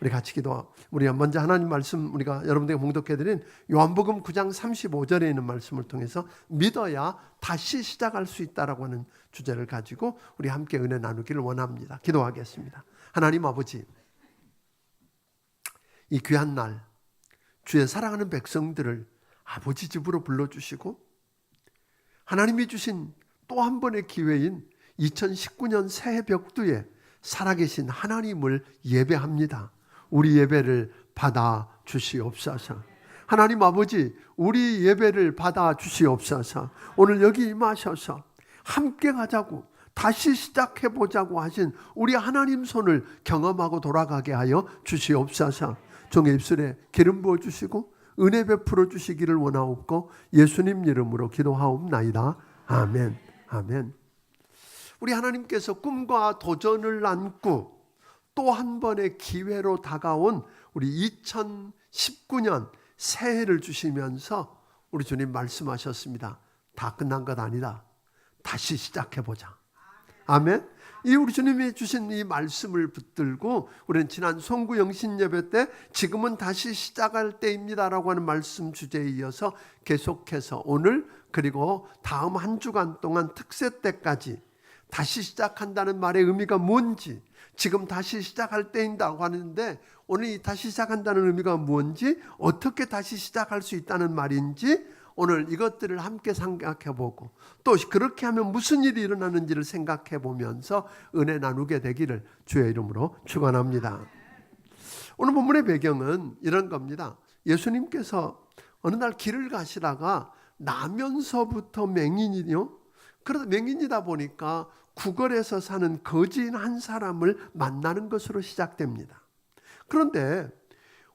우리 같이 우리가 먼저 하나님 말씀 우리가 여러분들에게 봉독해드린 요한복음 9장 35절에 있는 말씀을 통해서 믿어야 다시 시작할 수 있다라고 하는 주제를 가지고 우리 함께 은혜 나누기를 원합니다. 기도하겠습니다. 하나님 아버지, 이 귀한 날 주의 사랑하는 백성들을 아버지 집으로 불러주시고 하나님이 주신 또 한 번의 기회인 2019년 새해 벽두에 살아계신 하나님을 예배합니다. 우리 예배를 받아 주시옵소서. 하나님 아버지, 우리 예배를 받아 주시옵소서. 오늘 여기 임하셔서 함께 가자고, 다시 시작해보자고 하신 우리 하나님 손을 경험하고 돌아가게 하여 주시옵소서. 종의 입술에 기름 부어주시고 은혜 베풀어 주시기를 원하옵고 예수님 이름으로 기도하옵나이다. 아멘. 아멘. 우리 하나님께서 꿈과 도전을 안고 또 한 번의 기회로 다가온 우리 2019년 새해를 주시면서 우리 주님 말씀하셨습니다. 다 끝난 것 아니다. 다시 시작해보자. 아멘. 이 우리 주님이 주신 이 말씀을 붙들고 우리는 지난 송구 영신 예배 때 지금은 다시 시작할 때입니다라고 하는 말씀 주제에 이어서 계속해서 오늘 그리고 다음 한 주간 동안 특세 때까지 다시 시작한다는 말의 의미가 뭔지, 지금 다시 시작할 때인다고 하는데 오늘 이 다시 시작한다는 의미가 뭔지, 어떻게 다시 시작할 수 있다는 말인지 오늘 이것들을 함께 생각해보고 또 그렇게 하면 무슨 일이 일어나는지를 생각해보면서 은혜 나누게 되기를 주의 이름으로 축원합니다. 오늘 본문의 배경은 이런 겁니다. 예수님께서 어느 날 길을 가시다가 나면서부터 맹인이요. 그래서 맹인이다 보니까 구걸에서 사는 거지인 한 사람을 만나는 것으로 시작됩니다. 그런데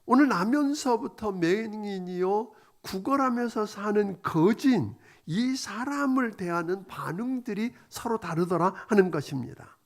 오늘 나면서부터 맹인이요 구걸하면서 사는 거지인 이 사람을 대하는 반응들이 서로 다르더라 하는 것입니다.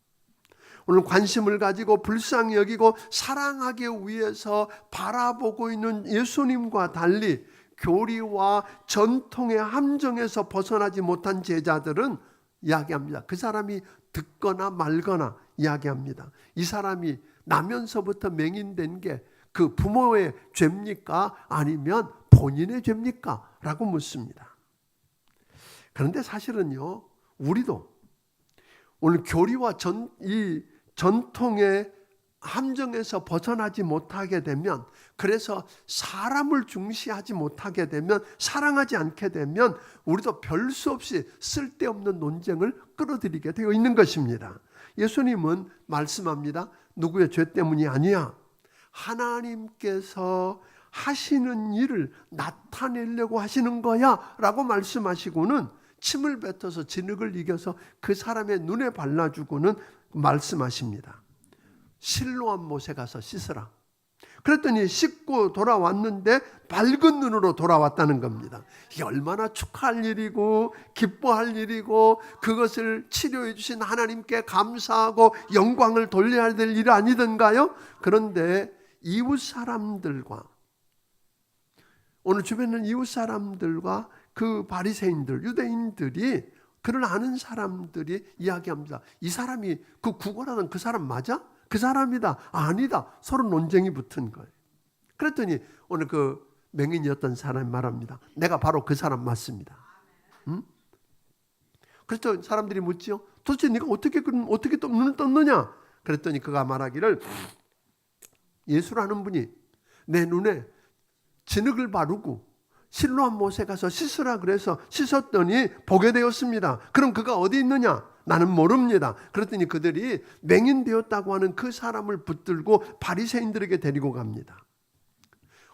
오늘 관심을 가지고 불쌍히 여기고 사랑하기 위해서 바라보고 있는 예수님과 달리 교리와 전통의 함정에서 벗어나지 못한 제자들은 이야기합니다. 그 사람이 듣거나 말거나 이야기합니다. 이 사람이 나면서부터 맹인된 게 그 부모의 죄입니까? 아니면 본인의 죄입니까? 라고 묻습니다. 그런데 사실은요, 우리도 오늘 교리와 이 전통의 함정에서 벗어나지 못하게 되면, 그래서 사람을 중시하지 못하게 되면, 사랑하지 않게 되면 우리도 별 수 없이 쓸데없는 논쟁을 끌어들이게 되어 있는 것입니다. 예수님은 말씀합니다. 누구의 죄 때문이 아니야. 하나님께서 하시는 일을 나타내려고 하시는 거야 라고 말씀하시고는 침을 뱉어서 진흙을 이겨서 그 사람의 눈에 발라주고는 말씀하십니다. 실로암 못에 가서 씻으라. 그랬더니 씻고 돌아왔는데 밝은 눈으로 돌아왔다는 겁니다. 이게 얼마나 축하할 일이고 기뻐할 일이고 그것을 치료해 주신 하나님께 감사하고 영광을 돌려야 될 일 아니던가요? 그런데 이웃 사람들과 오늘 주변에 있는 이웃 사람들과 그 바리새인들, 유대인들이 그를 아는 사람들이 이야기합니다. 이 사람이 그 구걸하던 그 사람 맞아? 그 사람이다. 아니다. 서로 논쟁이 붙은 거예요. 그랬더니 오늘 그 맹인이었던 사람이 말합니다. 내가 바로 그 사람 맞습니다. 응? 그래서 사람들이 묻지요. 도대체 네가 어떻게 또 눈을 떴느냐? 그랬더니 그가 말하기를 예수라는 분이 내 눈에 진흙을 바르고 실로암 못에 가서 씻으라 그래서 씻었더니 보게 되었습니다. 그럼 그가 어디 있느냐? 나는 모릅니다. 그랬더니 그들이 맹인되었다고 하는 그 사람을 붙들고 바리새인들에게 데리고 갑니다.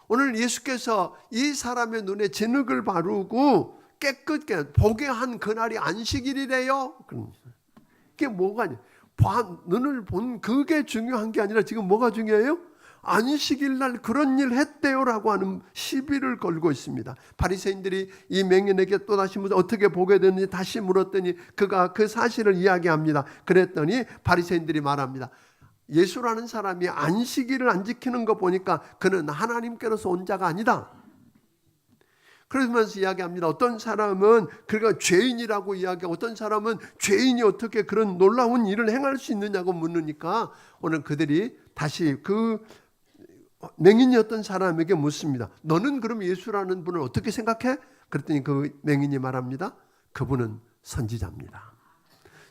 오늘 예수께서 이 사람의 눈에 진흙을 바르고 깨끗게 보게 한 그날이 안식일이래요. 이게 뭐가 눈을 본 그게 중요한 게 아니라 지금 뭐가 중요해요? 안식일 날 그런 일 했대요라고 하는 시비를 걸고 있습니다. 바리새인들이 이 맹인에게 또다시 어떻게 보게 됐는지 다시 물었더니 그가 그 사실을 이야기합니다. 그랬더니 바리새인들이 말합니다. 예수라는 사람이 안식일을 안 지키는 거 보니까 그는 하나님께로서 온 자가 아니다. 그러면서 이야기합니다. 어떤 사람은 그가 죄인이라고 이야기하고 어떤 사람은 죄인이 어떻게 그런 놀라운 일을 행할 수 있느냐고 묻으니까 오늘 그들이 다시 그 맹인이었던 사람에게 묻습니다. 너는 그럼 예수라는 분을 어떻게 생각해? 그랬더니 그 맹인이 말합니다. 그분은 선지자입니다.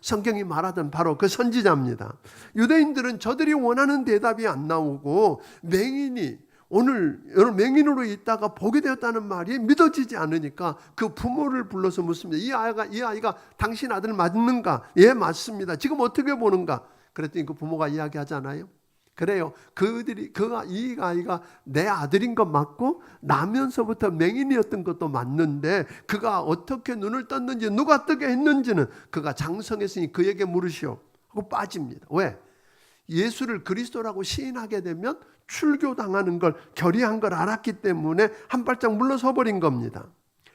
성경이 말하던 바로 그 선지자입니다. 유대인들은 저들이 원하는 대답이 안 나오고 맹인이 오늘 맹인으로 있다가 보게 되었다는 말이 믿어지지 않으니까 그 부모를 불러서 묻습니다. 이 아이가 당신 아들 맞는가? 예, 맞습니다. 지금 어떻게 보는가? 그랬더니 그 부모가 이야기하잖아요. 그래요. 이 아이가 내 아들인 것 맞고 나면서부터 맹인이었던 것도 맞는데 그가 어떻게 눈을 떴는지 누가 뜨게 했는지는 그가 장성했으니 그에게 물으시오 하고 빠집니다. 왜? 예수를 그리스도라고 시인하게 되면 출교당하는 걸 결의한 걸 알았기 때문에 한 발짝 물러서 버린 겁니다.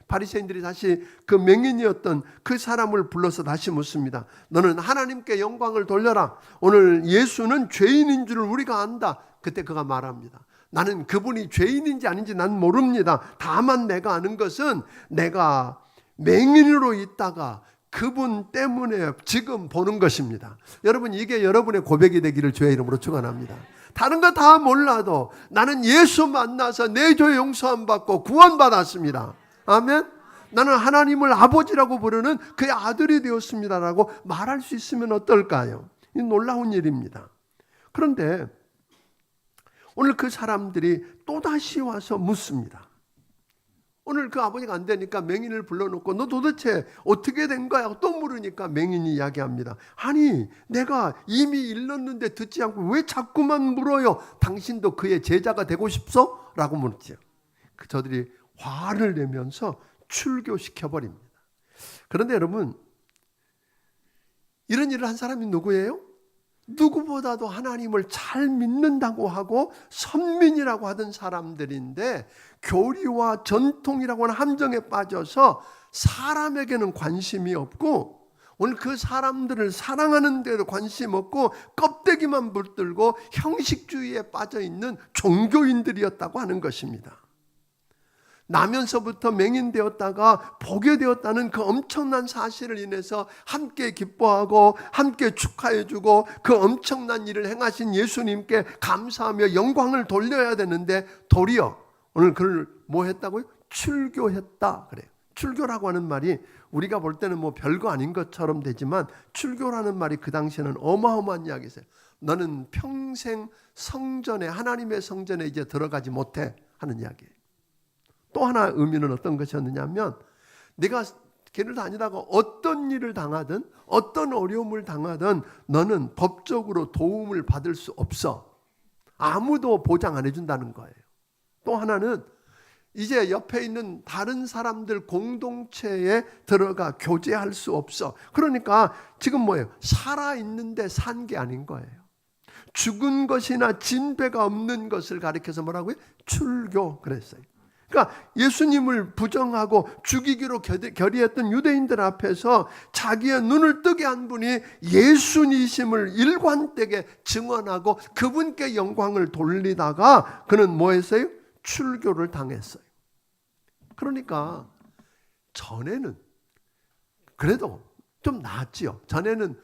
바리새인들이 다시 그 맹인이었던 그 사람을 불러서 다시 묻습니다. 너는 하나님께 영광을 돌려라. 오늘 예수는 죄인인 줄을 우리가 안다. 그때 그가 말합니다. 나는 그분이 죄인인지 아닌지 난 모릅니다. 다만 내가 아는 것은 내가 맹인으로 있다가 그분 때문에 지금 보는 것입니다. 여러분, 이게 여러분의 고백이 되기를 주의 이름으로 축원합니다. 다른 거 다 몰라도 나는 예수 만나서 내 죄 용서함 받고 구원받았습니다. 아멘. 나는 하나님을 아버지라고 부르는 그의 아들이 되었습니다라고 말할 수 있으면 어떨까요? 이 놀라운 일입니다. 그런데 오늘 그 사람들이 또다시 와서 묻습니다. 오늘 그 아버지가 안 되니까 맹인을 불러놓고 너 도대체 어떻게 된 거야? 또 물으니까 맹인이 이야기합니다. 아니, 내가 이미 일렀는데 듣지 않고 왜 자꾸만 물어요? 당신도 그의 제자가 되고 싶소? 라고 묻죠. 저들이 화를 내면서 출교시켜버립니다. 그런데 여러분, 이런 일을 한 사람이 누구예요? 누구보다도 하나님을 잘 믿는다고 하고 선민이라고 하던 사람들인데 교리와 전통이라고 하는 함정에 빠져서 사람에게는 관심이 없고 오늘 그 사람들을 사랑하는 데도 관심 없고 껍데기만 붙들고 형식주의에 빠져있는 종교인들이었다고 하는 것입니다. 나면서부터 맹인되었다가 보게 되었다는 그 엄청난 사실을 인해서 함께 기뻐하고 함께 축하해주고 그 엄청난 일을 행하신 예수님께 감사하며 영광을 돌려야 되는데 도리어 오늘 그를 뭐 했다고요? 출교했다 그래요. 출교라고 하는 말이 우리가 볼 때는 뭐 별거 아닌 것처럼 되지만 출교라는 말이 그 당시에는 어마어마한 이야기였어요. 너는 평생 성전에 하나님의 성전에 이제 들어가지 못해 하는 이야기예요. 또 하나 의미는 어떤 것이었느냐면 네가 길을 다니다가 어떤 일을 당하든 어떤 어려움을 당하든 너는 법적으로 도움을 받을 수 없어. 아무도 보장 안 해준다는 거예요. 또 하나는 이제 옆에 있는 다른 사람들 공동체에 들어가 교제할 수 없어. 그러니까 지금 뭐예요? 살아있는데 산 게 아닌 거예요. 죽은 것이나 진배가 없는 것을 가리켜서 뭐라고요? 출교 그랬어요. 그러니까 예수님을 부정하고 죽이기로 결의했던 유대인들 앞에서 자기의 눈을 뜨게 한 분이 예수님이심을 일관되게 증언하고 그분께 영광을 돌리다가 그는 뭐 했어요? 출교를 당했어요. 그러니까 전에는 그래도 좀 나았지요. 전에는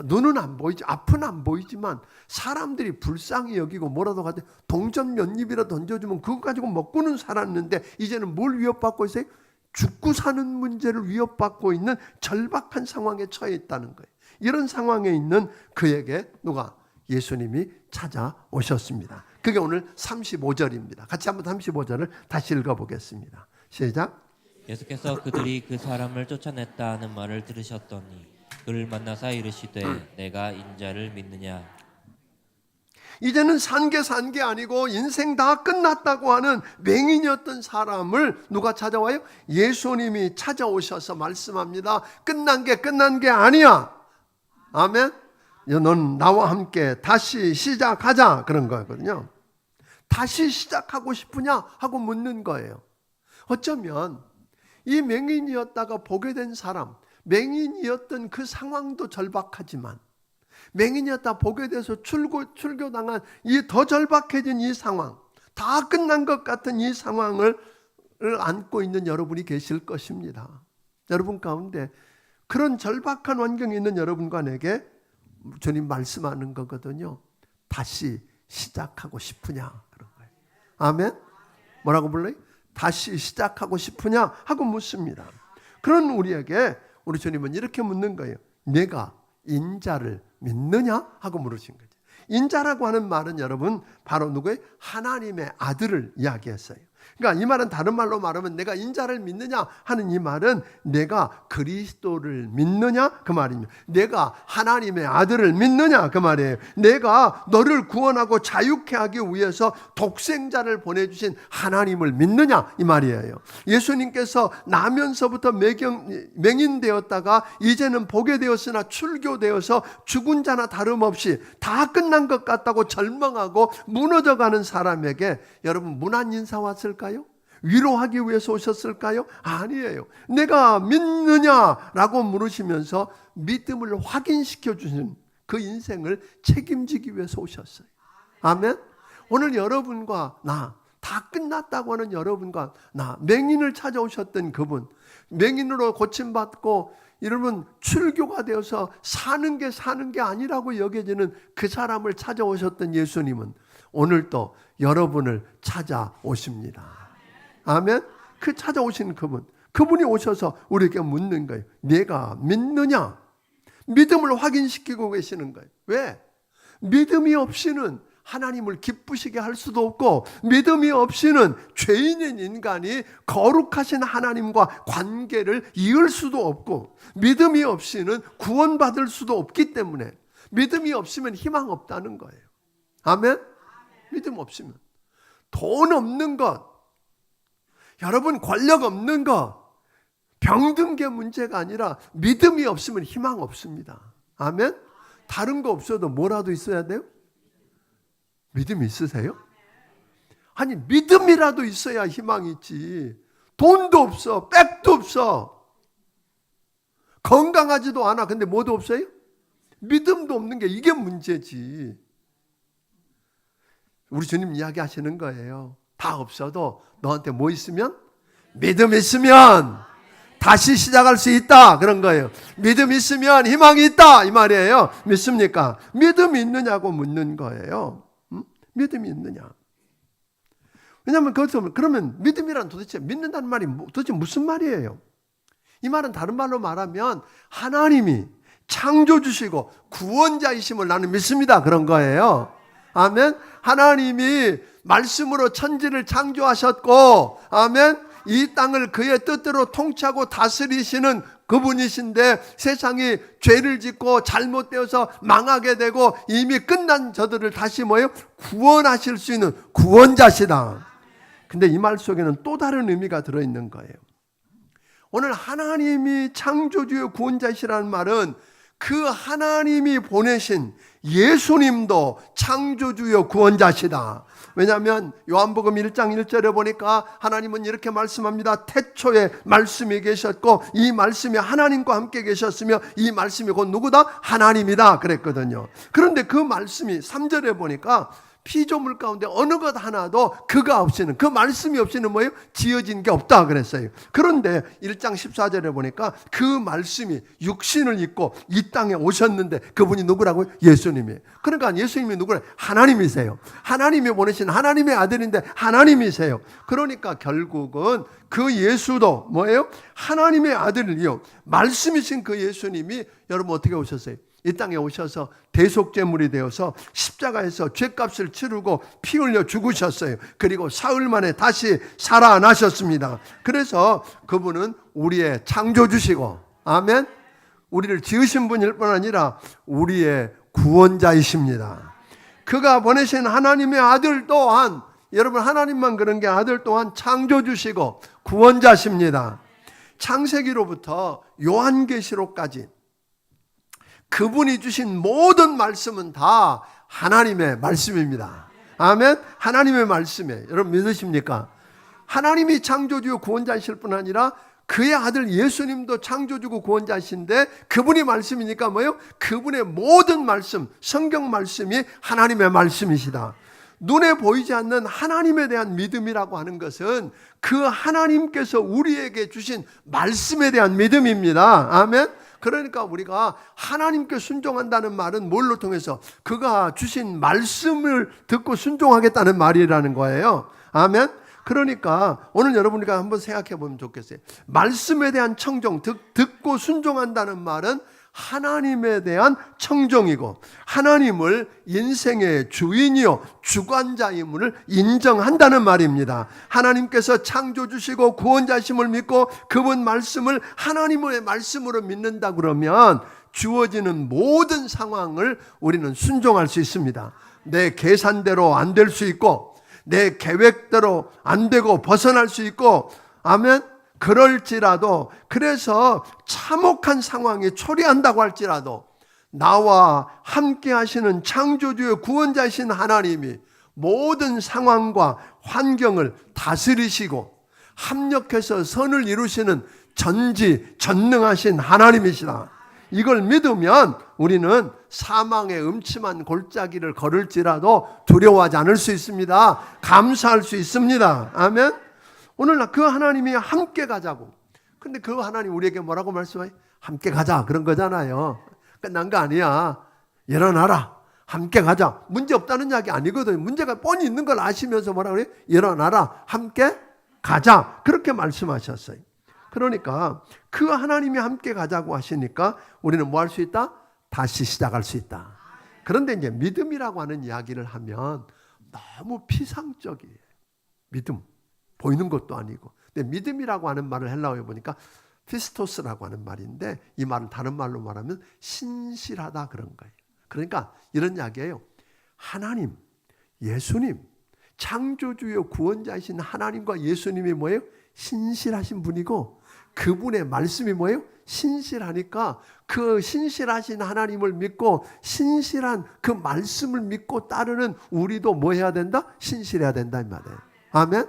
눈은 안 보이지, 앞은 안 보이지만 사람들이 불쌍히 여기고 뭐라도 하되 동전 몇 입이라 던져주면 그거 가지고 먹고는 살았는데 이제는 뭘 위협받고 있어요? 죽고 사는 문제를 위협받고 있는 절박한 상황에 처해 있다는 거예요. 이런 상황에 있는 그에게 누가? 예수님이 찾아오셨습니다. 그게 오늘 35절입니다. 같이 한번 35절을 다시 읽어보겠습니다. 시작. 예수께서 그들이 그 사람을 쫓아냈다 하는 말을 들으셨더니 그를 만나사 이르시되 내가 인자를 믿느냐. 이제는 산 게 아니고 인생 다 끝났다고 하는 맹인이었던 사람을 누가 찾아와요? 예수님이 찾아오셔서 말씀합니다. 끝난 게 아니야. 아멘. 넌 나와 함께 다시 시작하자 그런 거거든요. 다시 시작하고 싶으냐 하고 묻는 거예요. 어쩌면 이 맹인이었다가 보게 된 사람, 맹인이었던 그 상황도 절박하지만 맹인이었다 보게 돼서 출교당한 이 더 절박해진 이 상황, 다 끝난 것 같은 이 상황을 안고 있는 여러분이 계실 것입니다. 여러분 가운데 그런 절박한 환경에 있는 여러분과 내게 주님 말씀하는 거거든요. 다시 시작하고 싶으냐 그런 거예요. 아멘? 뭐라고 불러요? 다시 시작하고 싶으냐? 하고 묻습니다. 그런 우리에게 우리 주님은 이렇게 묻는 거예요. 내가 인자를 믿느냐? 하고 물으신 거죠. 인자라고 하는 말은 여러분 바로 누구예요? 하나님의 아들을 이야기했어요. 그러니까 이 말은 다른 말로 말하면 내가 인자를 믿느냐 하는 이 말은 내가 그리스도를 믿느냐 그 말입니다. 내가 하나님의 아들을 믿느냐 그 말이에요. 내가 너를 구원하고 자유케 하기 위해서 독생자를 보내주신 하나님을 믿느냐 이 말이에요. 예수님께서 나면서부터 맹인되었다가 이제는 보게 되었으나 출교되어서 죽은 자나 다름없이 다 끝난 것 같다고 절망하고 무너져가는 사람에게 여러분 무난 인사 왔을까요? 위로하기 위해서 오셨을까요? 아니에요. 내가 믿느냐라고 물으시면서 믿음을 확인시켜 주신 그 인생을 책임지기 위해서 오셨어요. 아멘. 오늘 여러분과 나 다 끝났다고 하는 여러분과 나 맹인을 찾아오셨던 그분, 맹인으로 고침받고 여러분 출교가 되어서 사는 게 아니라고 여겨지는 그 사람을 찾아오셨던 예수님은 오늘도 여러분을 찾아오십니다. 아멘. 그 찾아오신 그분이 오셔서 우리에게 묻는 거예요. 내가 믿느냐? 믿음을 확인시키고 계시는 거예요. 왜? 믿음이 없이는 하나님을 기쁘시게 할 수도 없고 믿음이 없이는 죄인인 인간이 거룩하신 하나님과 관계를 이을 수도 없고 믿음이 없이는 구원받을 수도 없기 때문에 믿음이 없으면 희망 없다는 거예요. 아멘? 믿음 없으면 돈 없는 것, 여러분 권력 없는 것, 병든 게 문제가 아니라 믿음이 없으면 희망 없습니다. 아멘? 다른 거 없어도 뭐라도 있어야 돼요? 믿음 있으세요? 아니 믿음이라도 있어야 희망이 있지. 돈도 없어, 백도 없어, 건강하지도 않아. 근데 뭐도 없어요? 믿음도 없는 게 이게 문제지. 우리 주님 이야기하시는 거예요. 다 없어도 너한테 뭐 있으면? 믿음 있으면 다시 시작할 수 있다 그런 거예요. 믿음 있으면 희망이 있다 이 말이에요. 믿습니까? 믿음이 있느냐고 묻는 거예요. 믿음이 있느냐? 왜냐하면 거기서 그러면 믿음이란 도대체 믿는다는 말이 도대체 무슨 말이에요? 이 말은 다른 말로 말하면 하나님이 창조주시고 구원자이심을 나는 믿습니다 그런 거예요. 아멘. 하나님이 말씀으로 천지를 창조하셨고 아멘. 이 땅을 그의 뜻대로 통치하고 다스리시는 그분이신데 세상이 죄를 짓고 잘못되어서 망하게 되고 이미 끝난 저들을 다시 구원하실 수 있는 구원자시다. 근데 이 말 속에는 또 다른 의미가 들어있는 거예요. 오늘 하나님이 창조주의 구원자시라는 말은 그 하나님이 보내신 예수님도 창조주요 구원자시다. 왜냐하면 요한복음 1장 1절에 보니까 하나님은 이렇게 말씀합니다. 태초에 말씀이 계셨고 이 말씀이 하나님과 함께 계셨으며 이 말씀이 곧 누구다? 하나님이다 그랬거든요. 그런데 그 말씀이 3절에 보니까 피조물 가운데 어느 것 하나도 그가 없이는, 그 말씀이 없이는 뭐예요? 지어진 게 없다 그랬어요. 그런데 1장 14절에 보니까 그 말씀이 육신을 입고 이 땅에 오셨는데 그분이 누구라고요? 예수님이에요. 그러니까 예수님이 누구래? 하나님이세요. 하나님이 보내신 하나님의 아들인데 하나님이세요. 그러니까 결국은 그 예수도 뭐예요? 하나님의 아들이요. 말씀이신 그 예수님이 여러분 어떻게 오셨어요? 이 땅에 오셔서 대속제물이 되어서 십자가에서 죄값을 치르고 피 흘려 죽으셨어요. 그리고 사흘 만에 다시 살아나셨습니다. 그래서 그분은 우리의 창조주시고 아멘. 우리를 지으신 분일 뿐 아니라 우리의 구원자이십니다. 그가 보내신 하나님의 아들 또한 여러분 하나님만 그런 게 아들 또한 창조주시고 구원자십니다. 창세기로부터 요한계시록까지 그분이 주신 모든 말씀은 다 하나님의 말씀입니다. 아멘. 하나님의 말씀이에요. 여러분 믿으십니까? 하나님이 창조주요 구원자이실 뿐 아니라 그의 아들 예수님도 창조주고 구원자이신데 그분이 말씀이니까 뭐예요? 그분의 모든 말씀, 성경 말씀이 하나님의 말씀이시다. 눈에 보이지 않는 하나님에 대한 믿음이라고 하는 것은 그 하나님께서 우리에게 주신 말씀에 대한 믿음입니다. 아멘. 그러니까 우리가 하나님께 순종한다는 말은 뭘로 통해서? 그가 주신 말씀을 듣고 순종하겠다는 말이라는 거예요. 아멘. 그러니까 오늘 여러분과 한번 생각해 보면 좋겠어요. 말씀에 대한 청종, 듣고 순종한다는 말은 하나님에 대한 청종이고, 하나님을 인생의 주인이요 주관자임을 인정한다는 말입니다. 하나님께서 창조주시고 구원자심을 믿고 그분 말씀을 하나님의 말씀으로 믿는다 그러면 주어지는 모든 상황을 우리는 순종할 수 있습니다. 내 계산대로 안 될 수 있고, 내 계획대로 안 되고 벗어날 수 있고, 아멘. 그럴지라도, 그래서 참혹한 상황이 초래한다고 할지라도 나와 함께 하시는 창조주의 구원자이신 하나님이 모든 상황과 환경을 다스리시고 합력해서 선을 이루시는 전지전능하신 하나님이시다. 이걸 믿으면 우리는 사망의 음침한 골짜기를 걸을지라도 두려워하지 않을 수 있습니다. 감사할 수 있습니다. 아멘. 오늘 그 하나님이 함께 가자고. 근데 그 하나님 우리에게 뭐라고 말씀해요? 함께 가자, 그런 거잖아요. 끝난 거 아니야. 일어나라, 함께 가자. 문제 없다는 이야기 아니거든요. 문제가 뻔히 있는 걸 아시면서 뭐라고 그래요? 일어나라, 함께 가자, 그렇게 말씀하셨어요. 그러니까 그 하나님이 함께 가자고 하시니까 우리는 뭐 할 수 있다? 다시 시작할 수 있다. 그런데 이제 믿음이라고 하는 이야기를 하면 너무 피상적이에요. 믿음, 보이는 것도 아니고. 근데 믿음이라고 하는 말을 헬라어에 보니까 피스토스라고 하는 말인데, 이 말은 다른 말로 말하면 신실하다 그런 거예요. 그러니까 이런 이야기예요. 하나님, 예수님, 창조주요 구원자이신 하나님과 예수님이 뭐예요? 신실하신 분이고, 그분의 말씀이 뭐예요? 신실하니까 그 신실하신 하나님을 믿고 신실한 그 말씀을 믿고 따르는 우리도 뭐 해야 된다? 신실해야 된다 이 말이에요. 아멘.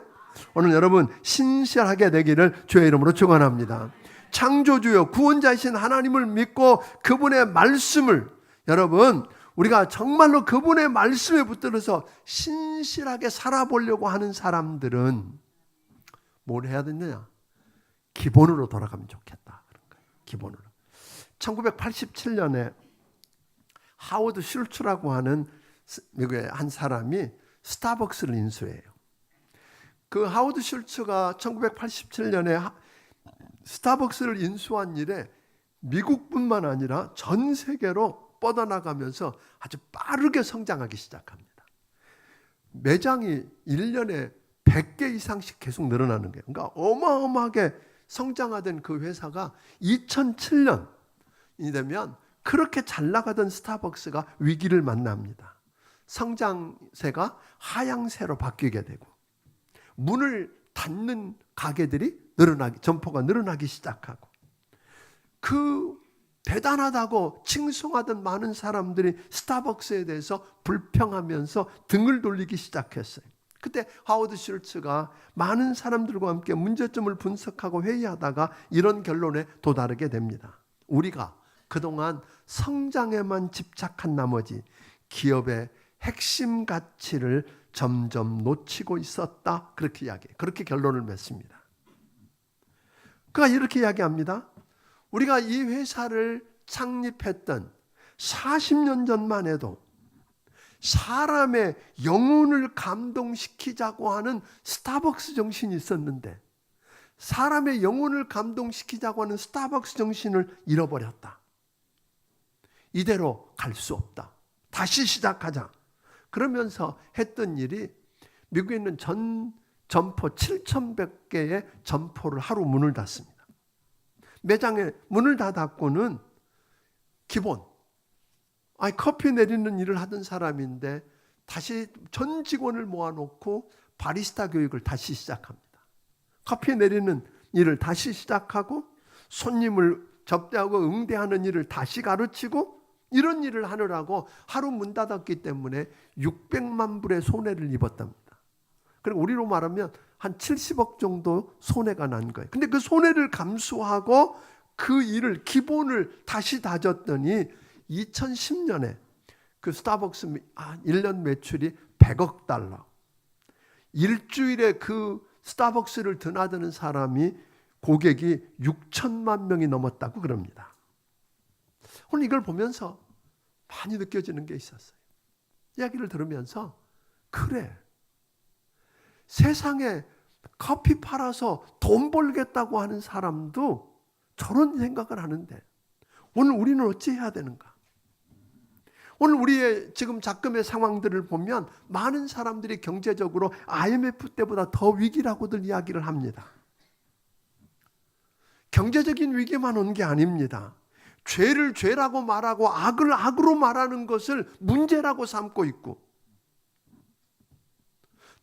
오늘 여러분 신실하게 되기를 주의 이름으로 축원합니다. 창조주요 구원자이신 하나님을 믿고 그분의 말씀을, 여러분 우리가 정말로 그분의 말씀에 붙들어서 신실하게 살아보려고 하는 사람들은 뭘 해야 되느냐? 기본으로 돌아가면 좋겠다. 그런 거예요. 기본으로. 1987년에 하워드 슐츠라고 하는 미국의 한 사람이 스타벅스를 인수해요. 그 하워드 슐츠가 1987년에 스타벅스를 인수한 일에 미국뿐만 아니라 전 세계로 뻗어나가면서 아주 빠르게 성장하기 시작합니다. 매장이 1년에 100개 이상씩 계속 늘어나는 거예요. 그러니까 어마어마하게 성장하던 그 회사가 2007년이 되면 그렇게 잘 나가던 스타벅스가 위기를 만납니다. 성장세가 하향세로 바뀌게 되고 문을 닫는 가게들이 점포가 늘어나기 시작하고, 그 대단하다고 칭송하던 많은 사람들이 스타벅스에 대해서 불평하면서 등을 돌리기 시작했어요. 그때 하워드 슐츠가 많은 사람들과 함께 문제점을 분석하고 회의하다가 이런 결론에 도달하게 됩니다. 우리가 그동안 성장에만 집착한 나머지 기업의 핵심 가치를 점점 놓치고 있었다. 그렇게 결론을 맺습니다. 그가 이렇게 이야기합니다. 우리가 이 회사를 창립했던 40년 전만 해도 사람의 영혼을 감동시키자고 하는 스타벅스 정신이 있었는데, 사람의 영혼을 감동시키자고 하는 스타벅스 정신을 잃어버렸다. 이대로 갈 수 없다. 다시 시작하자. 그러면서 했던 일이 미국에 있는 점포 7,100개의 점포를 하루 문을 닫습니다. 매장에 문을 다 닫고는 기본, 커피 내리는 일을 하던 사람인데 다시 전 직원을 모아놓고 바리스타 교육을 다시 시작합니다. 커피 내리는 일을 다시 시작하고 손님을 접대하고 응대하는 일을 다시 가르치고, 이런 일을 하느라고 하루 문 닫았기 때문에 600만 불의 손해를 입었답니다. 그리고 우리로 말하면 한 70억 정도 손해가 난 거예요. 근데 그 손해를 감수하고 그 일을, 기본을 다시 다졌더니 2010년에 그 스타벅스 1년 매출이 100억 달러. 일주일에 그 스타벅스를 드나드는 사람이, 고객이 6천만 명이 넘었다고 그럽니다. 오늘 이걸 보면서 많이 느껴지는 게 있었어요. 이야기를 들으면서 그래, 세상에 커피 팔아서 돈 벌겠다고 하는 사람도 저런 생각을 하는데 오늘 우리는 어찌 해야 되는가? 오늘 우리의 지금 작금의 상황들을 보면 많은 사람들이 경제적으로 IMF 때보다 더 위기라고들 이야기를 합니다. 경제적인 위기만 온 게 아닙니다. 죄를 죄라고 말하고 악을 악으로 말하는 것을 문제라고 삼고 있고,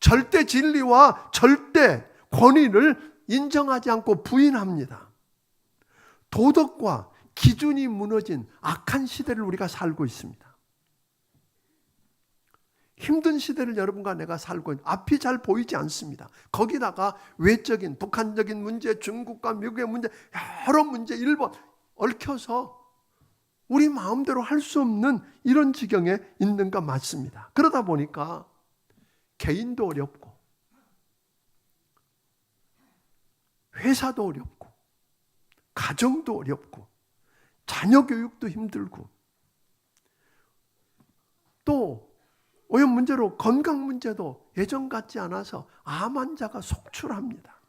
절대 진리와 절대 권위를 인정하지 않고 부인합니다. 도덕과 기준이 무너진 악한 시대를 우리가 살고 있습니다. 힘든 시대를 여러분과 내가 살고 있는, 앞이 잘 보이지 않습니다. 거기다가 외적인 북한적인 문제, 중국과 미국의 문제, 여러 문제, 일본 얽혀서 우리 마음대로 할 수 없는 이런 지경에 있는 것 맞습니다. 그러다 보니까 개인도 어렵고 회사도 어렵고 가정도 어렵고 자녀 교육도 힘들고 또 오염 문제로 건강 문제도 예전 같지 않아서 암 환자가 속출합니다.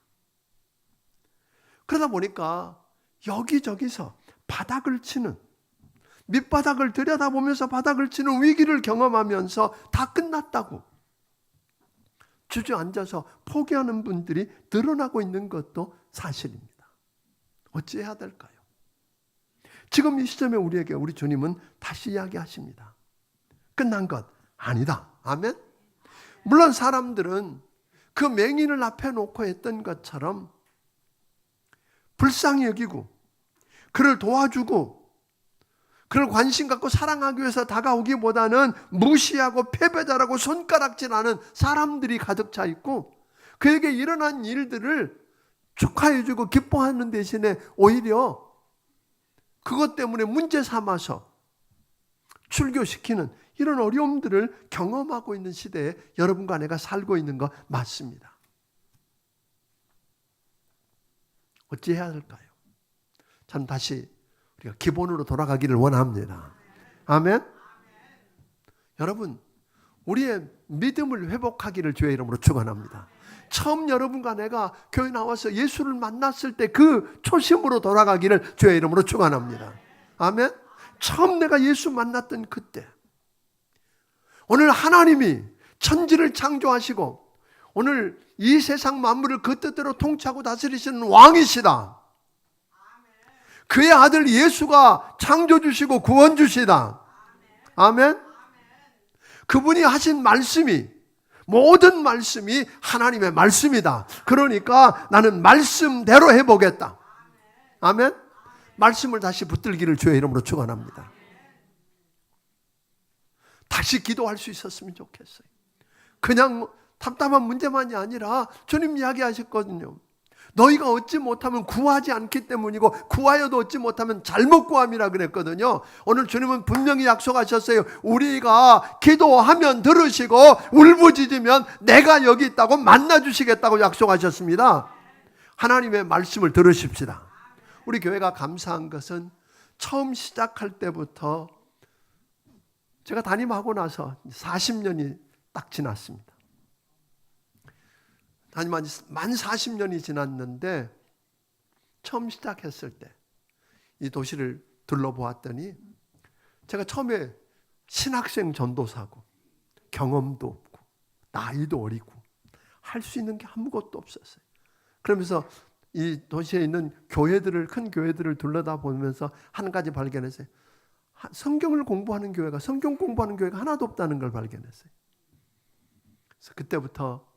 그러다 보니까 여기저기서 바닥을 치는, 밑바닥을 들여다보면서 바닥을 치는 위기를 경험하면서 다 끝났다고 주저앉아서 포기하는 분들이 늘어나고 있는 것도 사실입니다. 어찌해야 될까요? 지금 이 시점에 우리에게 우리 주님은 다시 이야기하십니다. 끝난 것 아니다. 아멘? 물론 사람들은 그 맹인을 앞에 놓고 했던 것처럼 불쌍히 여기고 그를 도와주고 그를 관심 갖고 사랑하기 위해서 다가오기보다는 무시하고 패배자라고 손가락질하는 사람들이 가득 차 있고, 그에게 일어난 일들을 축하해주고 기뻐하는 대신에 오히려 그것 때문에 문제 삼아서 출교시키는 이런 어려움들을 경험하고 있는 시대에 여러분과 내가 살고 있는 거 맞습니다. 어찌해야 할까요? 전 다시 우리가 기본으로 돌아가기를 원합니다. 아멘? 여러분, 우리의 믿음을 회복하기를 주의 이름으로 축원합니다. 처음 여러분과 내가 교회 나와서 예수를 만났을 때 그 초심으로 돌아가기를 주의 이름으로 축원합니다. 아멘? 처음 내가 예수 만났던 그때, 오늘 하나님이 천지를 창조하시고 오늘 이 세상 만물을 그 뜻대로 통치하고 다스리시는 왕이시다. 그의 아들 예수가 창조주시고 구원주시다. 아멘. 그분이 하신 말씀이, 모든 말씀이 하나님의 말씀이다. 그러니까 나는 말씀대로 해보겠다. 아멘. 말씀을 다시 붙들기를 주의 이름으로 축원합니다. 다시 기도할 수 있었으면 좋겠어요. 그냥 답답한 문제만이 아니라 주님 이야기하셨거든요. 너희가 얻지 못하면 구하지 않기 때문이고 구하여도 얻지 못하면 잘못 구함이라 그랬거든요. 오늘 주님은 분명히 약속하셨어요. 우리가 기도하면 들으시고 울부짖으면 내가 여기 있다고 만나주시겠다고 약속하셨습니다. 하나님의 말씀을 들으십시다. 우리 교회가 감사한 것은 처음 시작할 때부터 제가 담임하고 나서 40년이 딱 지났습니다. 담임한 지 만 40년이 지났는데 처음 시작했을 때 이 도시를 둘러보았더니 제가 처음에 신학생 전도사고 경험도 없고 나이도 어리고 할 수 있는 게 아무것도 없었어요. 그러면서 이 도시에 있는 교회들을, 큰 교회들을 둘러다보면서 한 가지 발견했어요. 성경을 공부하는 교회가, 성경 공부하는 교회가 하나도 없다는 걸 발견했어요. 그래서 그때부터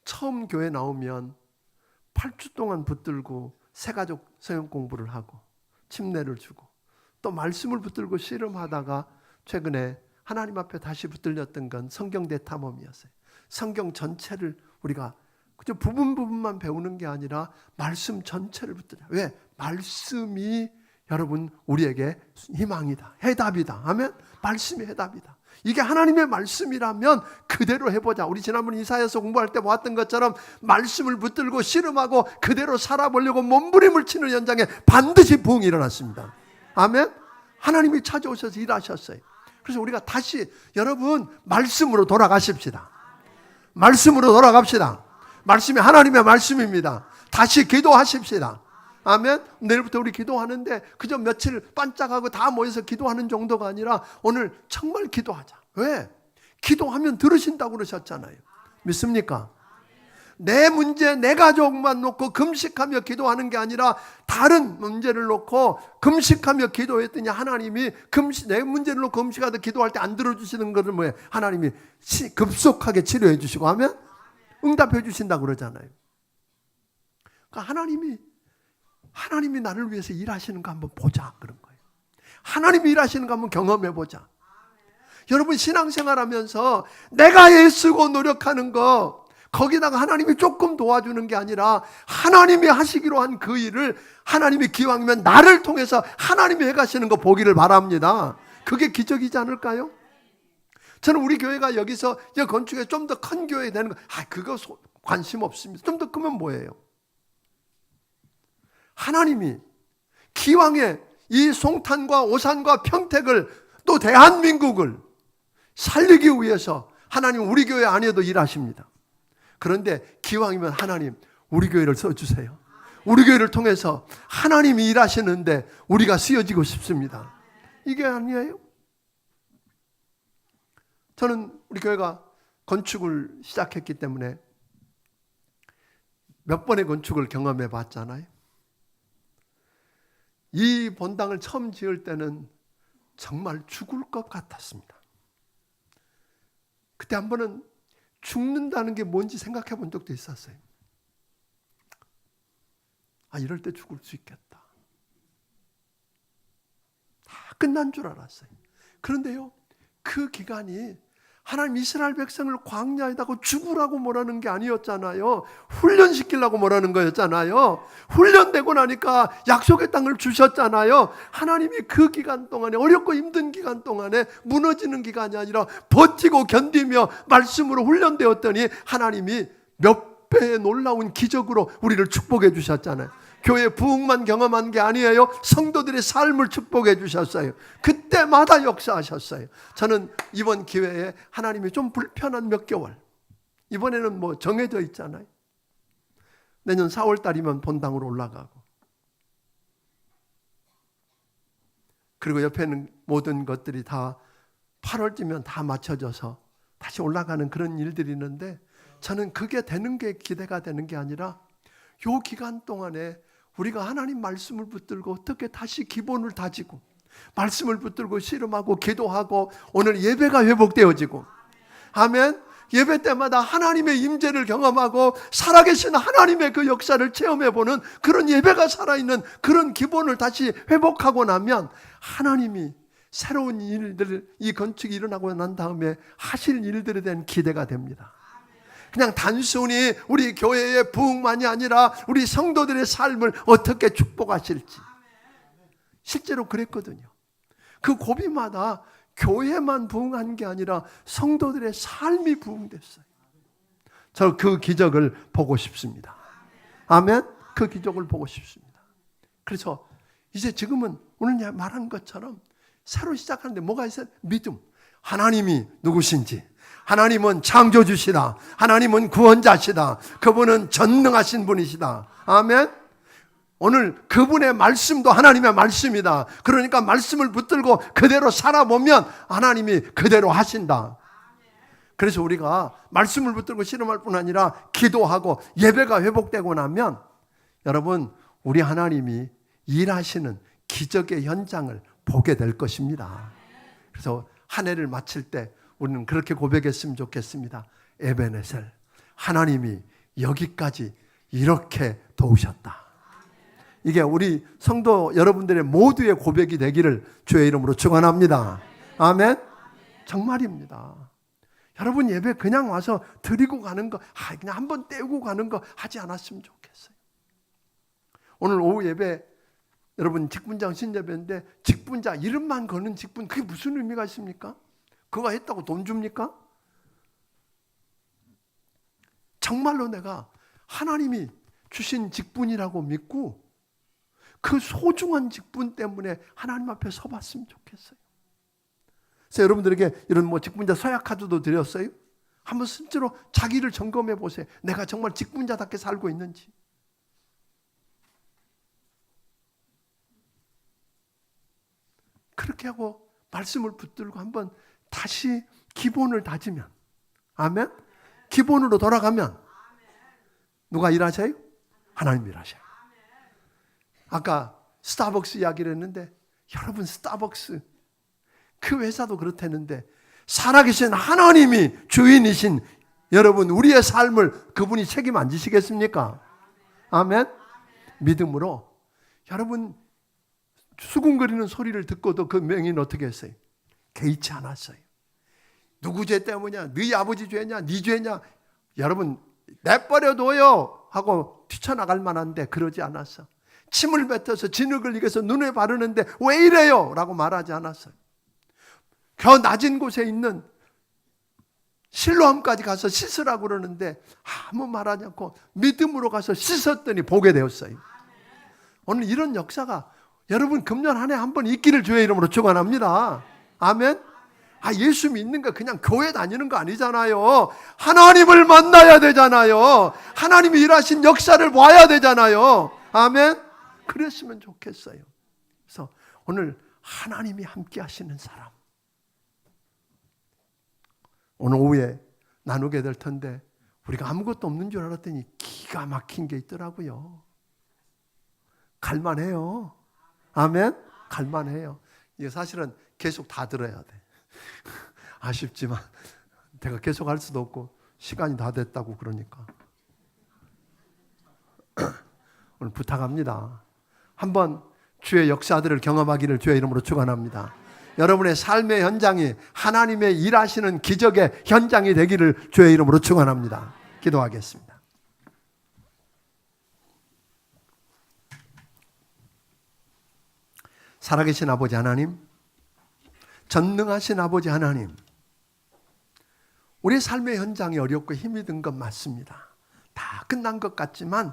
처음 교회 나오면 8주 동안 붙들고 새가족 성경 공부를 하고 침례를 주고 또 말씀을 붙들고 씨름하다가 최근에 하나님 앞에 다시 붙들렸던 건 성경 대탐험이었어요. 성경 전체를 우리가 그저 부분만 배우는 게 아니라 말씀 전체를 붙들자. 왜? 말씀이 여러분 우리에게 희망이다. 해답이다. 아멘? 말씀이 해답이다. 이게 하나님의 말씀이라면 그대로 해보자. 우리 지난번 이사야서 공부할 때 보았던 것처럼 말씀을 붙들고 씨름하고 그대로 살아보려고 몸부림을 치는 현장에 반드시 부흥이 일어났습니다. 아멘? 하나님이 찾아오셔서 일하셨어요. 그래서 우리가 다시 여러분 말씀으로 돌아가십시다. 말씀으로 돌아갑시다. 말씀이 하나님의 말씀입니다. 다시 기도하십시다. 아멘. 내일부터 우리 기도하는데 그저 며칠 반짝하고 다 모여서 기도하는 정도가 아니라 오늘 정말 기도하자. 왜? 기도하면 들으신다고 그러셨잖아요. 믿습니까? 내 문제, 내 가족만 놓고 금식하며 기도하는 게 아니라 다른 문제를 놓고 금식하며 기도했더니 하나님이 내 문제를 놓고 금식하다 기도할 때 안 들어주시는 것은 뭐예요? 하나님이 급속하게 치료해 주시고 하면 응답해 주신다고 그러잖아요. 그러니까 하나님이 나를 위해서 일하시는 거 한번 보자 그런 거예요. 하나님이 일하시는 거 한번 경험해 보자. 여러분 신앙생활 하면서 내가 애쓰고 노력하는 거 거기다가 하나님이 조금 도와주는 게 아니라 하나님이 하시기로 한 그 일을 하나님이 기왕이면 나를 통해서 하나님이 해가시는 거 보기를 바랍니다. 그게 기적이지 않을까요? 저는 우리 교회가 여기서 건축에 좀 더 큰 교회 되는 거 그거 관심 없습니다. 좀 더 크면 뭐예요? 하나님이 기왕에 이 송탄과 오산과 평택을 또 대한민국을 살리기 위해서 하나님 우리 교회 안에도 일하십니다. 그런데 기왕이면 하나님 우리 교회를 써주세요. 우리 교회를 통해서 하나님이 일하시는데 우리가 쓰여지고 싶습니다. 이게 아니에요? 저는 우리 교회가 건축을 시작했기 때문에 몇 번의 건축을 경험해 봤잖아요. 이 본당을 처음 지을 때는 정말 죽을 것 같았습니다. 그때 한 번은 죽는다는 게 뭔지 생각해 본 적도 있었어요. 이럴 때 죽을 수 있겠다. 다 끝난 줄 알았어요. 그런데요, 그 기간이 하나님 이스라엘 백성을 광야에다가 죽으라고 뭐라는 게 아니었잖아요. 훈련시키려고 뭐라는 거였잖아요. 훈련되고 나니까 약속의 땅을 주셨잖아요. 하나님이 그 기간 동안에 어렵고 힘든 기간 동안에 무너지는 기간이 아니라 버티고 견디며 말씀으로 훈련되었더니 하나님이 몇 배의 놀라운 기적으로 우리를 축복해 주셨잖아요. 교회 부흥만 경험한 게 아니에요. 성도들의 삶을 축복해 주셨어요. 그때마다 역사하셨어요. 저는 이번 기회에 하나님이 좀 불편한 몇 개월, 이번에는 뭐 정해져 있잖아요. 내년 4월 달이면 본당으로 올라가고, 그리고 옆에 있는 모든 것들이 다 8월쯤이면 다 맞춰져서 다시 올라가는 그런 일들이 있는데, 저는 그게 되는 게 기대가 되는 게 아니라 요 기간 동안에 우리가 하나님 말씀을 붙들고 어떻게 다시 기본을 다지고 말씀을 붙들고 씨름하고 기도하고 오늘 예배가 회복되어지고, 아멘. 예배 때마다 하나님의 임재를 경험하고 살아계신 하나님의 그 역사를 체험해보는 그런 예배가 살아있는 그런 기본을 다시 회복하고 나면 하나님이 새로운 일들, 이 건축이 일어나고 난 다음에 하실 일들에 대한 기대가 됩니다. 그냥 단순히 우리 교회의 부흥만이 아니라 우리 성도들의 삶을 어떻게 축복하실지. 실제로 그랬거든요. 그 고비마다 교회만 부흥한 게 아니라 성도들의 삶이 부흥됐어요. 저 그 기적을 보고 싶습니다. 아멘. 그 기적을 보고 싶습니다. 그래서 이제 지금은 오늘 말한 것처럼 새로 시작하는데 뭐가 있어요? 믿음. 하나님이 누구신지, 하나님은 창조주시다. 하나님은 구원자시다. 그분은 전능하신 분이시다. 아멘. 오늘 그분의 말씀도 하나님의 말씀이다. 그러니까 말씀을 붙들고 그대로 살아보면 하나님이 그대로 하신다. 그래서 우리가 말씀을 붙들고 씨름할 뿐 아니라 기도하고 예배가 회복되고 나면 여러분, 우리 하나님이 일하시는 기적의 현장을 보게 될 것입니다. 그래서 한 해를 마칠 때 우리는 그렇게 고백했으면 좋겠습니다. 에베네셀, 하나님이 여기까지 이렇게 도우셨다. 이게 우리 성도 여러분들의 모두의 고백이 되기를 주의 이름으로 축원합니다. 아멘. 정말입니다. 여러분 예배 그냥 와서 드리고 가는 거, 그냥 한번 떼우고 가는 거 하지 않았으면 좋겠어요. 오늘 오후 예배 여러분 직분장 신예배인데 직분자 이름만 거는 직분, 그게 무슨 의미가 있습니까? 그거 했다고 돈 줍니까? 정말로 내가 하나님이 주신 직분이라고 믿고 그 소중한 직분 때문에 하나님 앞에 서봤으면 좋겠어요. 그래서 여러분들에게 이런 직분자 서약 카드도 드렸어요. 한번 실제로 자기를 점검해 보세요. 내가 정말 직분자답게 살고 있는지. 그렇게 하고 말씀을 붙들고 한번 다시 기본을 다지면, 아멘? 기본으로 돌아가면 누가 일하셔요? 하나님 일하셔요. 아까 스타벅스 이야기를 했는데, 여러분 스타벅스 그 회사도 그렇다는데 살아계신 하나님이 주인이신 여러분, 우리의 삶을 그분이 책임 안 지시겠습니까? 아멘? 믿음으로 여러분 수군거리는 소리를 듣고도 그 명인 어떻게 했어요? 개의치 않았어요. 누구 죄 때문이냐? 너희 아버지 죄냐? 네 죄냐? 여러분 내버려둬요 하고 뛰쳐나갈 만한데 그러지 않았어. 침을 뱉어서 진흙을 이겨서 눈에 바르는데 왜 이래요? 라고 말하지 않았어요. 저 낮은 곳에 있는 실로암까지 가서 씻으라고 그러는데 아무 말하지 않고 믿음으로 가서 씻었더니 보게 되었어요. 오늘 이런 역사가 여러분 금년 한 해 한 번 있기를 주의 이름으로 축원합니다. 아멘. 예수 믿는 거 그냥 교회 다니는 거 아니잖아요. 하나님을 만나야 되잖아요. 하나님이 일하신 역사를 봐야 되잖아요. 아멘. 그랬으면 좋겠어요. 그래서 오늘 하나님이 함께 하시는 사람, 오늘 오후에 나누게 될 텐데 우리가 아무것도 없는 줄 알았더니 기가 막힌 게 있더라고요. 갈만해요. 아멘. 갈만해요. 이게 사실은 계속 다 들어야 돼. 아쉽지만 내가 계속 할 수도 없고 시간이 다 됐다고 그러니까 오늘 부탁합니다. 한번 주의 역사들을 경험하기를 주의 이름으로 축원합니다. 여러분의 삶의 현장이 하나님의 일하시는 기적의 현장이 되기를 주의 이름으로 축원합니다. 기도하겠습니다. 살아계신 아버지 하나님, 전능하신 아버지 하나님, 우리 삶의 현장이 어렵고 힘이 든 건 맞습니다. 다 끝난 것 같지만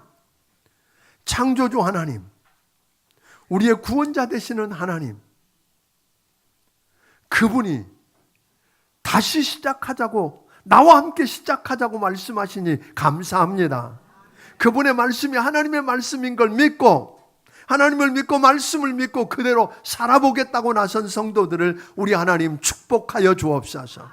창조주 하나님, 우리의 구원자 되시는 하나님, 그분이 다시 시작하자고, 나와 함께 시작하자고 말씀하시니 감사합니다. 그분의 말씀이 하나님의 말씀인 걸 믿고, 하나님을 믿고 말씀을 믿고 그대로 살아보겠다고 나선 성도들을 우리 하나님 축복하여 주옵소서.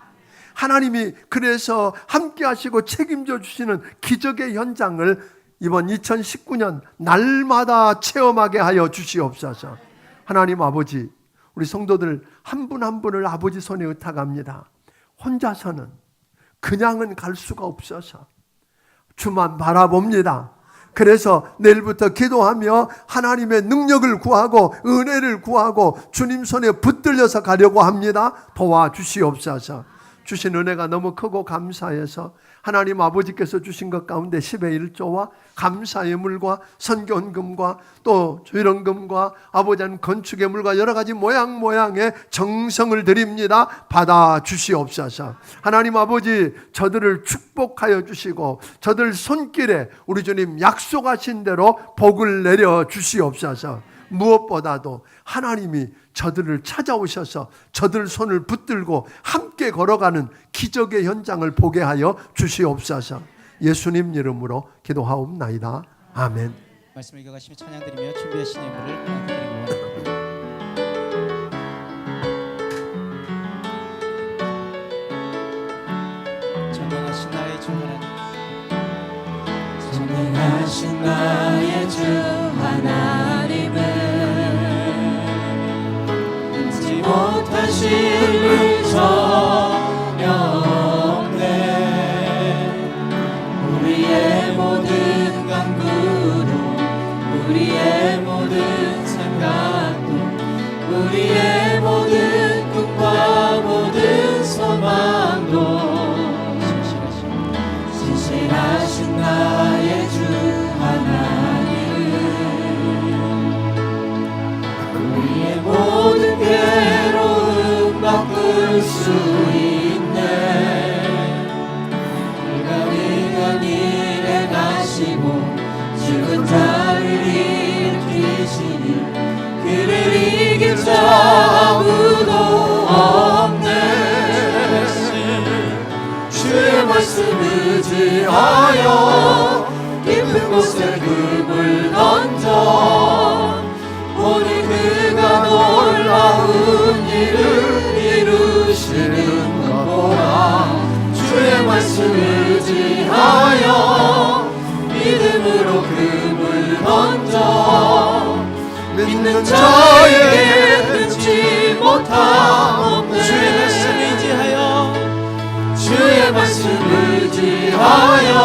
하나님이 그래서 함께 하시고 책임져 주시는 기적의 현장을 이번 2019년 날마다 체험하게 하여 주시옵소서. 하나님 아버지, 우리 성도들 한 분 한 분을 아버지 손에 의탁합니다. 혼자서는 그냥은 갈 수가 없어서 주만 바라봅니다. 그래서 내일부터 기도하며 하나님의 능력을 구하고 은혜를 구하고 주님 손에 붙들려서 가려고 합니다. 도와주시옵소서. 주신 은혜가 너무 크고 감사해서 하나님 아버지께서 주신 것 가운데 10의 1조와 감사의 물과 선견금과 또 조련금과 아버지는 건축의 물과 여러 가지 모양의 정성을 드립니다. 받아주시옵소서. 하나님 아버지, 저들을 축복하여 주시고 저들 손길에 우리 주님 약속하신 대로 복을 내려 주시옵소서. 무엇보다도 하나님이 저들을 찾아오셔서 저들 손을 붙들고 함께 걸어가는 기적의 현장을 보게 하여 주시옵소서. 예수님 이름으로 기도하옵나이다. 아멘. 말씀을 읽어가시며 찬양드리며 준비하신 예물을 드리고 전능하신 나의 주 하나님, 전능하신 나의 주 하나님은 못하실 일 전혀 없네. 우리의 모든 간구도, 우리의 모든 생각도, 우리의 모든 꿈과 모든 소망도 신실하신 나의 주 하나님은 우리의 모든 괴로움 바꿀 수 있네. 불가능한 일에 가시고 죽은 자를 일으키시네. 계시니 그를 이길 자 아무도 없네. 주의 말씀 의지하여 깊은 곳에 금을 던져 오늘 그가 놀라운 일을 이루시는 것 보라. 주의 말씀 의지하여 믿음으로 금을 던져 믿는 자에게 끊지 못함. 주의 말씀 의지하여 주의 말씀 의지하여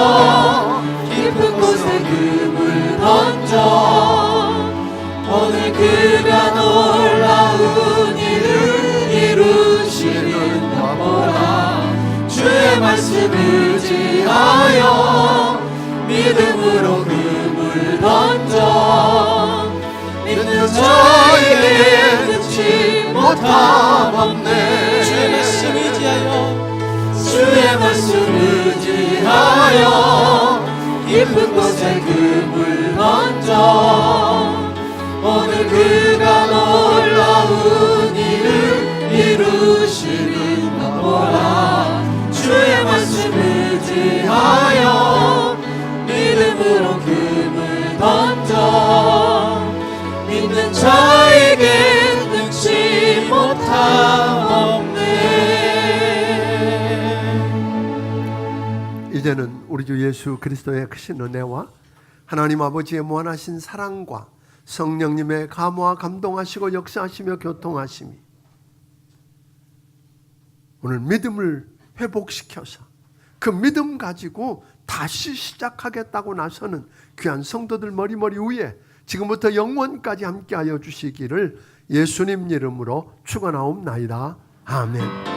깊은 곳에 금을 던져 오늘 그가 놀라운 일을 이루시는 것 보라. 주의 말씀 의지하여 믿음으로 금을 던져 믿는 자에게 끊지 못함 없네. 주의 말씀 의지하여 주의 말씀 의지하여 깊은 곳에 금을 던져 오늘 그가 놀라운 일을 이루시는 것 보라. 주의 말씀 의지하여 믿음으로 금을 던져 믿는 자에게 끊지 못함 없네. 이제는 우리 주 예수 그리스도의 크신 은혜와 하나님 아버지의 무한하신 사랑과 성령님의 감화 감동하시고 역사하시며 교통하심이 오늘 믿음을 회복시켜서 그 믿음 가지고 다시 시작하겠다고 나서는 귀한 성도들 머리머리 위에 지금부터 영원까지 함께하여 주시기를 예수님 이름으로 축원하옵나이다. 아멘.